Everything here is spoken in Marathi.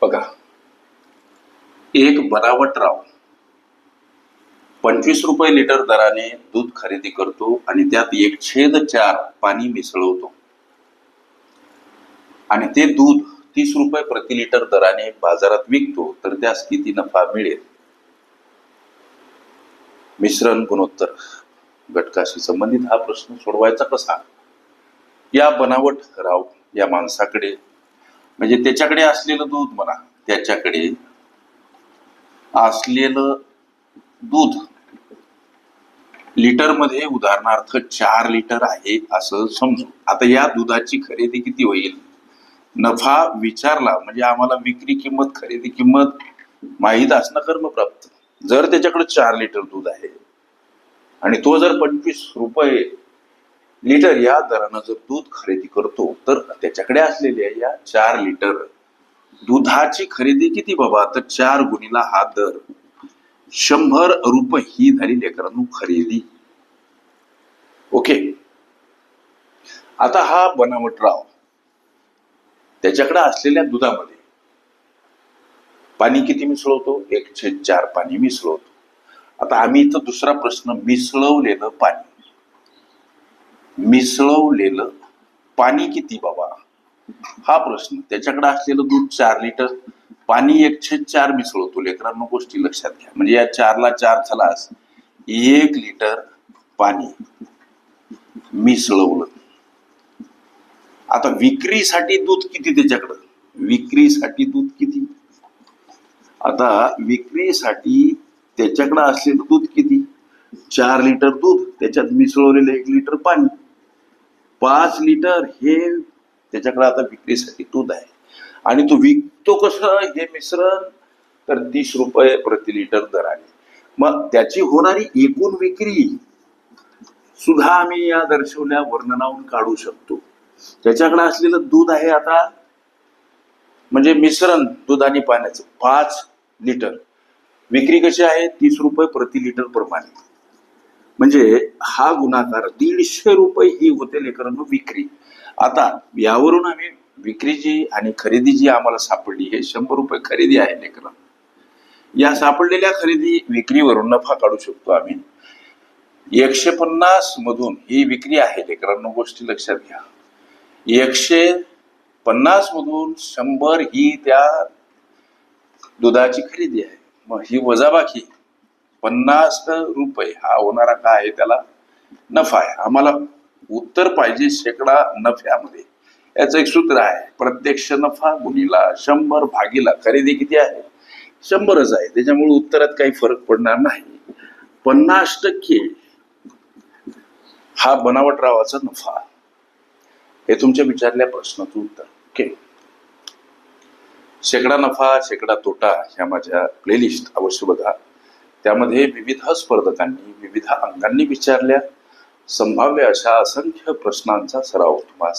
बघा, एक बनावटराव 25 रुपये लिटर दराने दूध खरेदी करतो आणि त्यात 1/4 पाणी मिसळवतो आणि ते दूध 30 रुपये प्रति लिटर दराने बाजारात विकतो, तर त्यास किती नफा मिळेल? मिश्रण गुणोत्तर घटकाशी संबंधित हा प्रश्न सोडवायचा कसा? या बनावटराव या माणसाकडे, म्हणजे त्याच्याकडे असलेलं दूध म्हणा, त्याच्याकडे असलेलं दूध लिटर मध्ये उदाहरणार्थ 4 लिटर आहे असं समजू. आता या दुधाची खरेदी किती होईल? नफा विचारला म्हणजे आम्हाला विक्री किंमत खरेदी किंमत माहीत असणं कर्मप्राप्त. जर त्याच्याकडे 4 लिटर दूध आहे आणि तो जर 25 रुपये लिटर या दरानं जर दूध खरेदी करतो, तर त्याच्याकडे असलेल्या या 4 लिटर दुधाची खरेदी किती बाबा? तर 4 गुणिला हा दर 100 रुपये ही झाली लेकरांनो खरेदी. ओके. आता हा बनावटराव त्याच्याकडे असलेल्या दुधामध्ये पाणी किती मिसळवतो? 1/4 पाणी मिसळवतो. आता आम्ही इथं दुसरा प्रश्न, मिसळवलेलं पाणी किती बाबा हा प्रश्न. त्याच्याकडे असलेलं दूध 4 लिटर, पाणी 1/4 मिसळवतो. लेकरांनो गोष्टी लक्षात घ्या, म्हणजे या 4 ला 4 झालास 1 लिटर पाणी मिसळवलं. आता विक्रीसाठी दूध किती त्याच्याकडं? विक्रीसाठी दूध किती? आता विक्रीसाठी त्याच्याकडे असलेलं दूध किती? 4 लिटर दूध, त्याच्यात मिसळवलेलं 1 लिटर पाणी, 5 लिटर हे त्याच्याकडे आता विक्रीसाठी दूध आहे. आणि तो विकतो कसं हे मिश्रण? तर 30 रुपये प्रति लिटर दराने. मग त्याची होणारी एकूण विक्री सुद्धा आम्ही या दर्शवल्या वर्णनावरून काढू शकतो. त्याच्याकडे असलेलं दूध आहे आता, म्हणजे मिश्रण दूध आणि पाण्याचं 5 लिटर, विक्री कशी आहे? 30 रुपये प्रति लिटर प्रमाणे, म्हणजे हा गुणाकार 150 रुपये ही होते लेकरांनो विक्री. आता यावरून आम्ही विक्रीची आणि खरेदी जी आम्हाला सापडली हे 100 रुपये खरेदी आहे लेकरांनो. या सापडलेल्या खरेदी विक्रीवरून नफा काढू शकतो आम्ही. 150 मधून ही विक्री आहे लेकरांनो, गोष्टी लक्षात घ्या. 150 मधून 100 ही त्या दुधाची खरेदी आहे. मग ही वजाबाकी 50 रुपये हा होणारा काय आहे? त्याला नफा आहे. आम्हाला उत्तर पाहिजे शेकडा नफ्यामध्ये. याचं एक सूत्र आहे, प्रत्यक्ष नफा गुणिला 100 भागीला खरेदी किती आहे? 100च आहे. त्याच्यामुळे उत्तरात काही फरक पडणार नाही. 50% हा बनावटरावाचा नफा. हे तुमच्या विचारल्या प्रश्नाचं उत्तर. ओके. शेकडा नफा शेकडा तोटा ह्या माझ्या प्लेलिस्ट अवश्य बघा. त्यामध्ये विविध स्पर्धकांनी विविध अंगांनी विचारल्या संभाव्य अशा असंख्य प्रश्नांचा सराव तुम्हाला